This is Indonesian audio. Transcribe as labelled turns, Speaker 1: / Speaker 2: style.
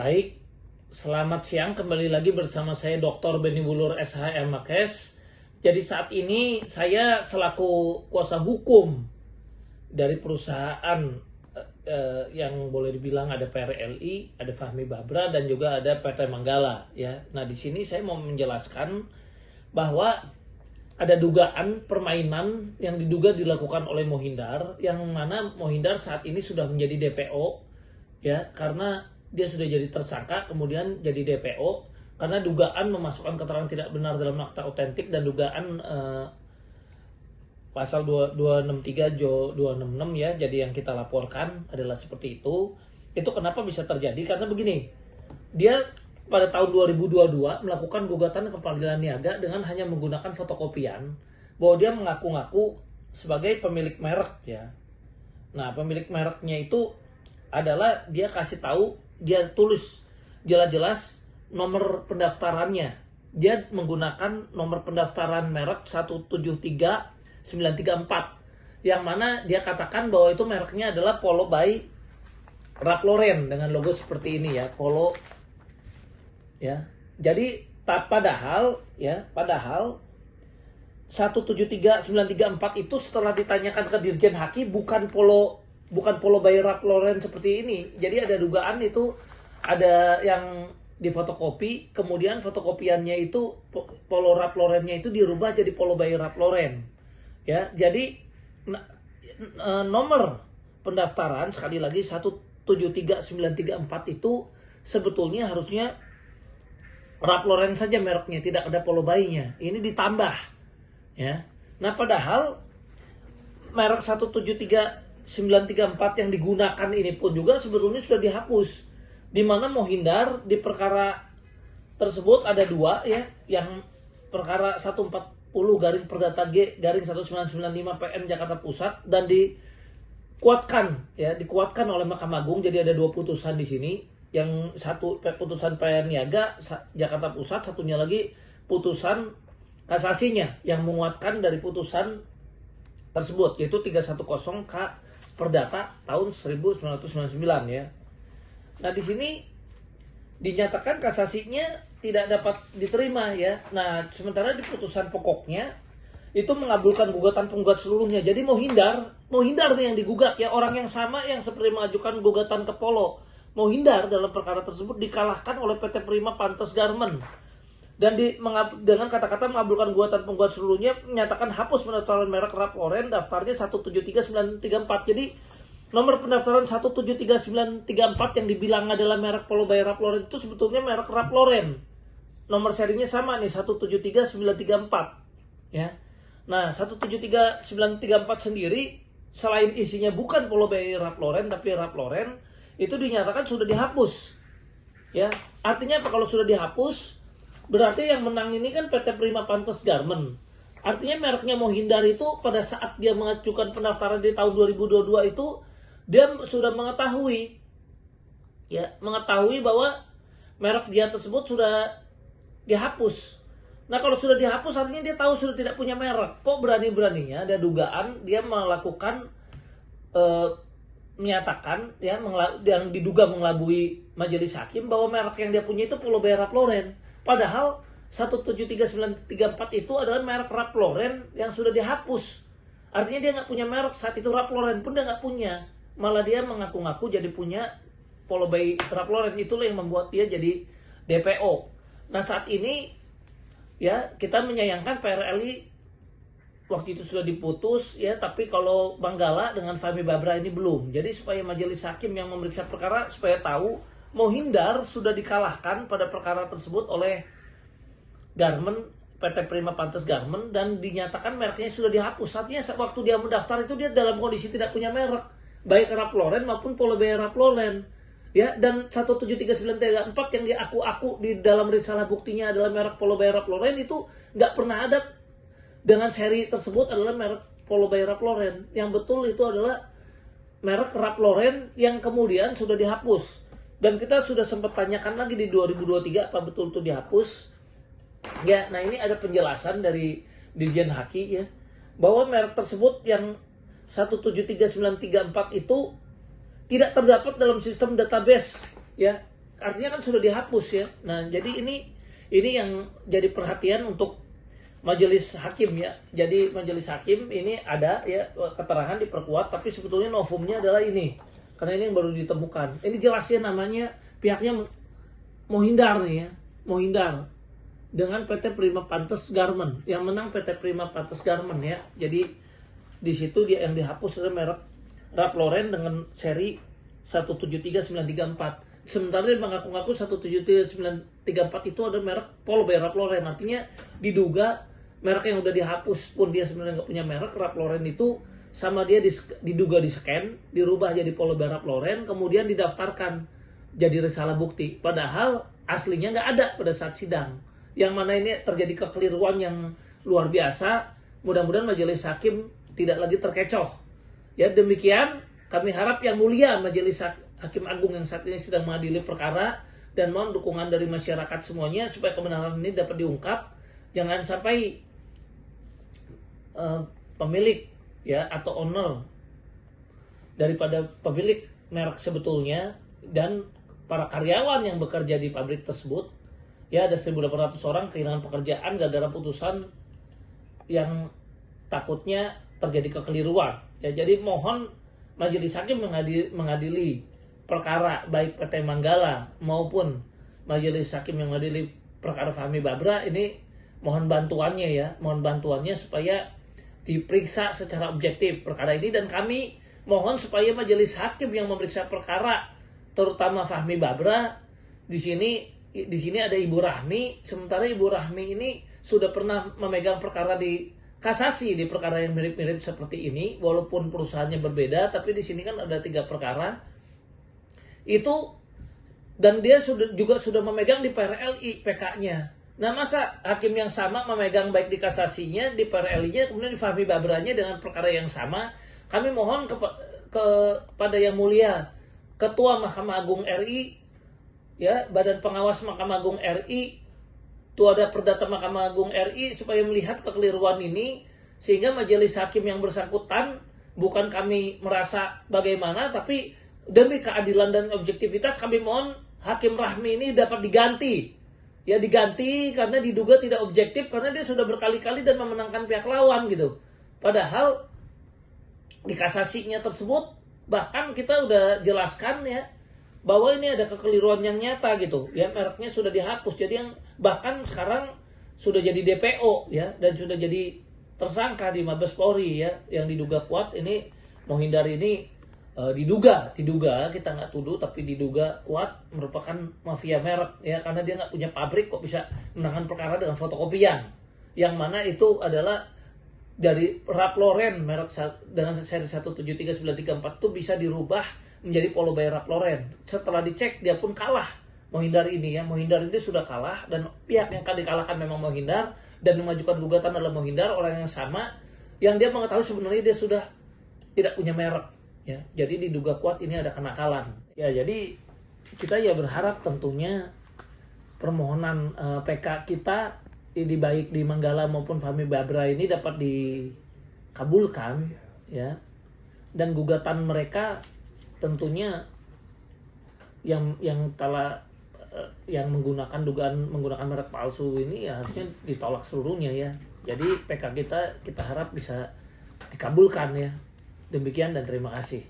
Speaker 1: Baik, selamat siang, kembali lagi bersama saya Dr. Benny Wulur SHM Makes. Jadi saat ini saya selaku kuasa hukum dari perusahaan yang boleh dibilang ada PRLI, ada Fahmi Babra, dan juga ada PT Manggala ya. Nah, di sini saya mau menjelaskan bahwa ada dugaan permainan yang diduga dilakukan oleh Mohindar, yang mana Mohindar saat ini sudah menjadi DPO ya, karena dia sudah jadi tersangka kemudian jadi DPO karena dugaan memasukkan keterangan tidak benar dalam akta otentik dan dugaan pasal 263 Jo 266 ya. Jadi yang kita laporkan adalah seperti itu. Itu kenapa bisa terjadi? Karena begini, dia pada tahun 2022 melakukan gugatan ke pengadilan niaga dengan hanya menggunakan fotokopian bahwa dia mengaku-ngaku sebagai pemilik merek ya. Nah, pemilik mereknya itu adalah dia kasih tahu, dia tulis jelas-jelas nomor pendaftarannya. Dia menggunakan nomor pendaftaran merek 173934 yang mana dia katakan bahwa itu mereknya adalah Polo by Ralph Lauren dengan logo seperti ini ya, Polo ya. Jadi padahal 173934 itu setelah ditanyakan ke Dirjen Haki bukan Polo by Ralph Lauren seperti ini. Jadi ada dugaan itu ada yang difotokopi, kemudian fotokopiannya itu Polo Ralph Lauren-nya itu dirubah jadi Polo by Ralph Lauren. Ya, jadi nomor pendaftaran sekali lagi 173934 itu sebetulnya harusnya Ralph Lauren saja mereknya, tidak ada Polo by-nya. Ini ditambah ya. Nah, padahal merek 173934 yang digunakan ini pun juga sebetulnya sudah dihapus. Di mana Mohindar di perkara tersebut ada dua ya, yang perkara 140/Perdata G garing 1995 PM Jakarta Pusat dan dikuatkan oleh Mahkamah Agung. Jadi ada dua putusan di sini, yang satu putusan PR Niaga Jakarta Pusat, satunya lagi putusan kasasinya yang menguatkan dari putusan tersebut, yaitu 310K Perdata tahun 1999 ya. Nah, di sini dinyatakan kasasinya tidak dapat diterima ya. Nah, sementara di putusan pokoknya itu mengabulkan gugatan penggugat seluruhnya. Jadi Mohindar nih yang digugat ya, orang yang sama yang seperti mengajukan gugatan ke Polo. Mohindar dalam perkara tersebut dikalahkan oleh PT Prima Pantes Garment. Dan dengan kata-kata mengabulkan gugatan penggugat seluruhnya, menyatakan hapus pendaftaran merek Ralph Lauren, daftarnya 173934. Jadi nomor pendaftaran 173934 yang dibilang adalah merek Polo by Ralph Lauren itu sebetulnya merek Ralph Lauren. Nomor serinya sama nih, 173934 ya. Nah, 173934 sendiri selain isinya bukan Polo by Ralph Lauren tapi Ralph Lauren, itu dinyatakan sudah dihapus. Ya, artinya apa kalau sudah dihapus? Berarti yang menang ini kan PT Prima Pantes Garment. Artinya mereknya Mohindar itu pada saat dia mengajukan pendaftaran di tahun 2022 itu dia sudah mengetahui bahwa merek dia tersebut sudah dihapus. Nah, kalau sudah dihapus artinya dia tahu sudah tidak punya merek. Kok berani-beraninya ada dugaan dia melakukan menyatakan ya yang diduga mengelabui majelis hakim bahwa merek yang dia punya itu Polo by Ralph Lauren. Padahal 173934 itu adalah merek Ralph Lauren yang sudah dihapus. Artinya dia nggak punya merek saat itu, Ralph Lauren pun dia nggak punya. Malah dia mengaku-ngaku jadi punya Polo by Ralph Lauren. Itulah yang membuat dia jadi DPO. Nah, saat ini ya kita menyayangkan PRLI waktu itu sudah diputus ya, tapi kalau Manggala dengan Fahmi Babra ini belum. Jadi supaya majelis hakim yang memeriksa perkara supaya tahu Mohindar sudah dikalahkan pada perkara tersebut oleh Garment, PT Prima Pantes Garment, dan dinyatakan mereknya sudah dihapus. Artinya waktu dia mendaftar itu dia dalam kondisi tidak punya merek, baik Ralph Lauren maupun Polo by Ralph Lauren. Ya, dan 173934 yang diaku-aku di dalam risalah buktinya adalah merek Polo by Ralph Lauren itu nggak pernah ada dengan seri tersebut adalah merek Polo by Ralph Lauren. Yang betul itu adalah merek Ralph Lauren yang kemudian sudah dihapus. Dan kita sudah sempat tanyakan lagi di 2023 apa betul itu dihapus. Ya, nah ini ada penjelasan dari Dirjen Haki ya, bahwa merek tersebut yang 173934 itu tidak terdapat dalam sistem database ya artinya kan sudah dihapus ya. Nah, jadi ini yang jadi perhatian untuk majelis hakim ya. Jadi majelis hakim ini ada ya keterangan diperkuat, tapi sebetulnya novumnya adalah ini. Karena ini yang baru ditemukan. Ini jelas ya, namanya pihaknya mau hindar nih ya, mau hindar dengan PT Prima Pantes Garment. Yang menang PT Prima Pantes Garment ya. Jadi di situ dia yang dihapus adalah merek Ralph Lauren dengan seri 173934. Sementara dia mengaku-ngaku 173934 itu ada merek Paul by Ralph Lauren. Artinya diduga merek yang udah dihapus pun dia sebenarnya nggak punya merek. Ralph Lauren itu sama dia diduga di-scan, dirubah jadi Paul by Ralph Lauren, kemudian didaftarkan jadi risalah bukti. Padahal aslinya nggak ada pada saat sidang. Yang mana ini terjadi kekeliruan yang luar biasa. Mudah-mudahan majelis hakim tidak lagi terkecoh. Ya, demikian kami harap yang mulia majelis hakim agung yang saat ini sedang mengadili perkara, dan mohon dukungan dari masyarakat semuanya supaya kebenaran ini dapat diungkap. Jangan sampai pemilik ya atau owner daripada pemilik merek sebetulnya dan para karyawan yang bekerja di pabrik tersebut ya, ada 1.800 orang kehilangan pekerjaan gara-gara putusan yang takutnya terjadi kekeliruan. Ya, jadi mohon majelis hakim mengadili perkara baik PT Manggala maupun majelis hakim yang mengadili perkara Fahmi Babra ini, mohon bantuannya ya, mohon bantuannya supaya diperiksa secara objektif perkara ini. Dan kami mohon supaya majelis hakim yang memeriksa perkara terutama Fahmi Babra, di sini ada Ibu Rahmi, sementara Ibu Rahmi ini sudah pernah memegang perkara di kasasi di perkara yang mirip-mirip seperti ini, walaupun perusahaannya berbeda, tapi di sini kan ada 3 perkara itu, dan dia juga sudah memegang di PRLI PK-nya. Nah, masa hakim yang sama memegang baik di kasasinya, di PRLI-nya, kemudian di Fahmi Babranya dengan perkara yang sama? Kami mohon kepada yang mulia Ketua Mahkamah Agung RI, ya, Badan Pengawas Mahkamah Agung RI, Tuada Perdata Mahkamah Agung RI, supaya melihat kekeliruan ini sehingga majelis hakim yang bersangkutan, bukan kami merasa bagaimana, tapi demi keadilan dan objektivitas kami mohon Hakim Rahmi ini dapat diganti. Ya, diganti karena diduga tidak objektif, karena dia sudah berkali-kali dan memenangkan pihak lawan gitu. Padahal di kasasinya tersebut bahkan kita udah jelaskan ya bahwa ini ada kekeliruan yang nyata gitu ya, mereknya sudah dihapus, jadi yang bahkan sekarang sudah jadi DPO ya, dan sudah jadi tersangka di Mabes Polri ya, yang diduga kuat ini Mohinder ini diduga kita nggak tuduh, tapi diduga kuat merupakan mafia merek ya, karena dia nggak punya pabrik kok bisa menangkan perkara dengan fotokopian, yang mana itu adalah dari Ralph Lauren merek dengan seri 173934 itu bisa dirubah menjadi Polo by Ralph Lauren. Setelah dicek dia pun kalah Mohinder ini ya. Mohinder ini sudah kalah, dan pihak yang akan dikalahkan memang Mohinder, dan mengajukan gugatan adalah Mohinder, orang yang sama yang dia mengetahui sebenarnya dia sudah tidak punya merek ya. Jadi diduga kuat ini ada kenakalan. Ya, jadi kita ya berharap tentunya permohonan PK kita ini baik di Manggala maupun Fahmi Babra ini dapat dikabulkan ya. Dan gugatan mereka tentunya yang menggunakan merek palsu ini ya harusnya ditolak seluruhnya ya. Jadi PK kita harap bisa dikabulkan ya. Demikian dan terima kasih.